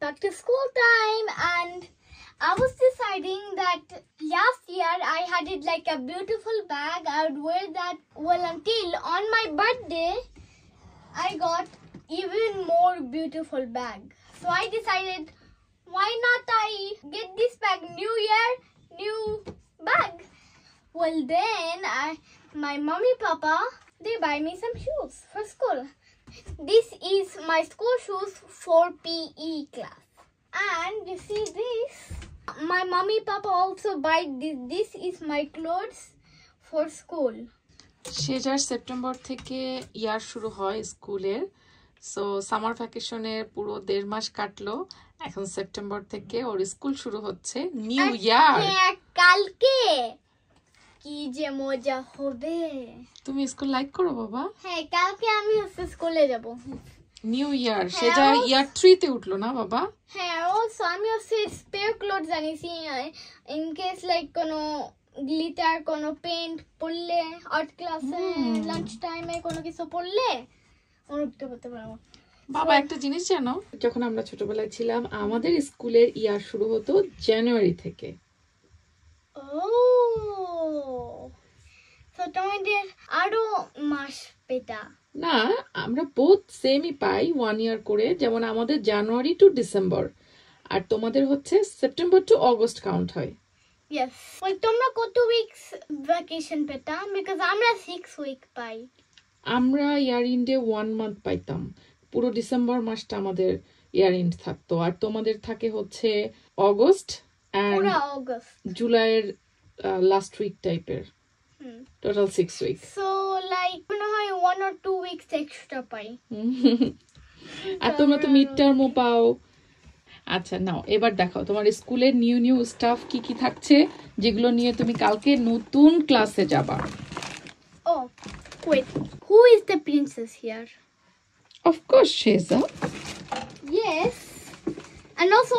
back to school time, and I was deciding that last year I had it like a beautiful bag. I would wear that until on my birthday I got even more beautiful bag. So I decided, why not I get this bag? New year, new bag. Well, then my mommy papa, they buy me some shoes for school. This is my school shoes for PE class. And you see this? My mommy papa also buy this. This is my clothes for school. সেজার September থেকে ইয়ার শুরু হয় স্কুলের। So summer ভ্যাকেশনের পুরো 1.5 মাস কাটলো। এখন September থেকে ওর school শুরু হচ্ছে, নিউ ইয়ার। হ্যাঁ, কালকে কি যে মজা হবে। তুমি স্কুল লাইক করো বাবা? হ্যাঁ, কালকে আমি স্কুলে যাব। নিউ ইয়ার, সেজা ইয়ার 3 তে উঠলো না বাবা? হ্যাঁ, also আমি স্পেয়ার ক্লোথস আনিছি ইন কেস লাইক কোনো গ্লিটার, কোনো পেইন্ট পড়লে, আর্ট ক্লাসে, লাঞ্চ টাইমে কোনো কিছু পড়লে অনুভূতি করতে পারবো। বাবা একটা জিনিস জানো, যখন আমরা ছোটবেলায় ছিলাম আমাদের স্কুলের ইয়ার শুরু হতো জানুয়ারি থেকে। ও, তো তোমাদের আরো মাস পেটা? না, আমরা বোথ সেমই পাই 1 ইয়ার করে। যেমন আমাদের জানুয়ারি টু ডিসেম্বর, আর তোমাদের হচ্ছে সেপ্টেম্বর টু অগস্ট কাউন্ট হয়। Yes. Well, তোমরা কত উইকস ভ্যাকেশন পেতা? বিকজ আমরা 6 উইক পাই। আমরা ইয়ার এন্ডে 1 মান্থ পাইতাম। পুরো ডিসেম্বর মাসটা আমাদের ইয়ার এন্ড থাকতো, আর তোমাদের থাকে হচ্ছে অগস্ট এন্ড জুলাইয়ের লাস্ট উইক টাইপের। Total 6 week. সো লাইক মনে হয় 1 or 2 উইকস এক্সট্রা পাই। আর তোমরা তো মিড টার্মও পাও। আচ্ছা নাও, এবার দেখাও তোমার স্কুলের নিউ স্টাফ কি কি থাকছে, যেগুলো নিয়ে তুমি কালকে নতুন ক্লাসে যাবা। Oh, wait. Who is the princess here? Of course, Sheza. Yes. And also,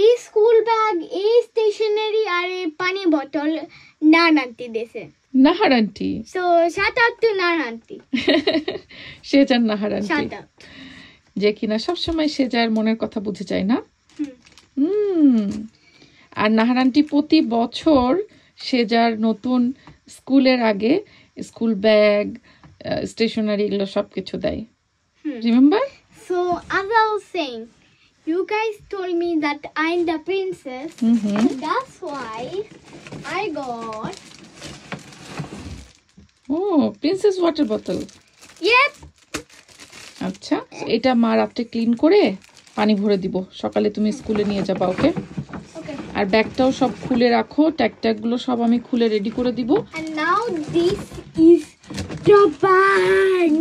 a school bag, a stationery, R a pani bottle, Nan auntie দেছে। Nahar auntie. So, shout out to Nan auntie. শেজার Nahar auntie. Shout out. যে কিনা সবসময় সেজার মনের কথা বুঝে যায় না। আর নাহার আন্টি প্রতি বছর সেজার নতুন স্কুলের আগে স্কুল ব্যাগ, স্টেশনারি এগুলো সবকিছু দেয়। Remember? So, as I was saying, you guys told me that I'm the princess. That's why I got princess water বোতল। Yep. আচ্ছা, এটা মা রাতে ক্লিন করে পানি ভরে দিব, সকালে তুমি স্কুলে নিয়ে যাবা। ওকে? আর ব্যাগটাও সব খুলে রাখো, ট্যাগ গুলো সব আমি খুলে রেডি করে দিব। And now this is the bag.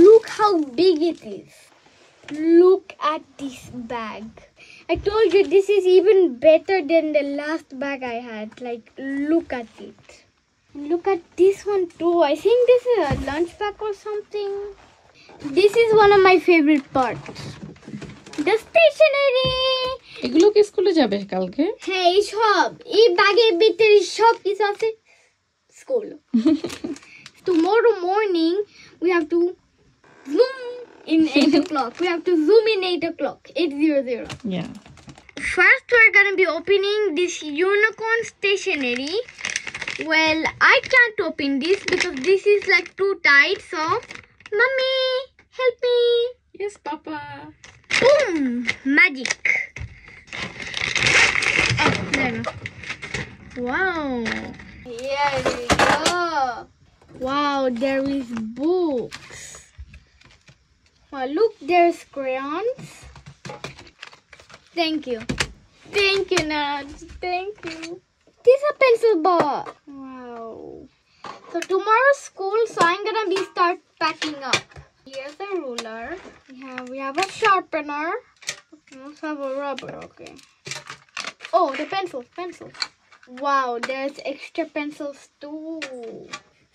Look how big it is. Look at this bag. I told you this is even better than the last bag I had. Like, look at it. Look at this one too. I think this is a lunch bag or something. This is one of my favorite parts. The stationery. এগুলো কি স্কুলে যাবে কালকে? হ্যাঁ, এই সব এই ব্যাগের ভিতরে সব কিছু আছে school. Tomorrow morning we have to zoom in 8 o'clock. We have to zoom in 8 o'clock. 8:00. Yeah. First we're gonna be opening this unicorn stationery. Well, I can't open this because this is like too tight. So, mommy, help me. Yes, Papa. Boom! Magic. Oh, there. Wow. Here we go. Wow, there is books. Wow, look, there's crayons. Thank you. Thank you, Naj. Thank you. This is a pencil box. Wow. So tomorrow's school, so I'm gonna start packing up. Here's a ruler. We have a sharpener. We also have a rubber, okay. Oh, the pencils. Wow, there's extra pencils too.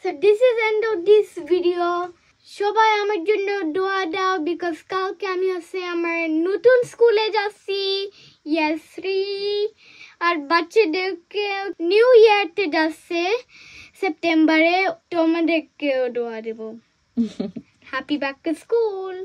So this is end of this video. সবাই আমার জন্য দোয়া দাও because কালকে আমি হচ্ছে আমার নতুন স্কুলে যাচ্ছি ইয়ার 3 আর বাচ্চাদেরকে নিউ ইয়ারতে যাচ্ছে সেপ্টেম্বরে, তোমাদেরকেও দোয়া দেব। Happy back to school.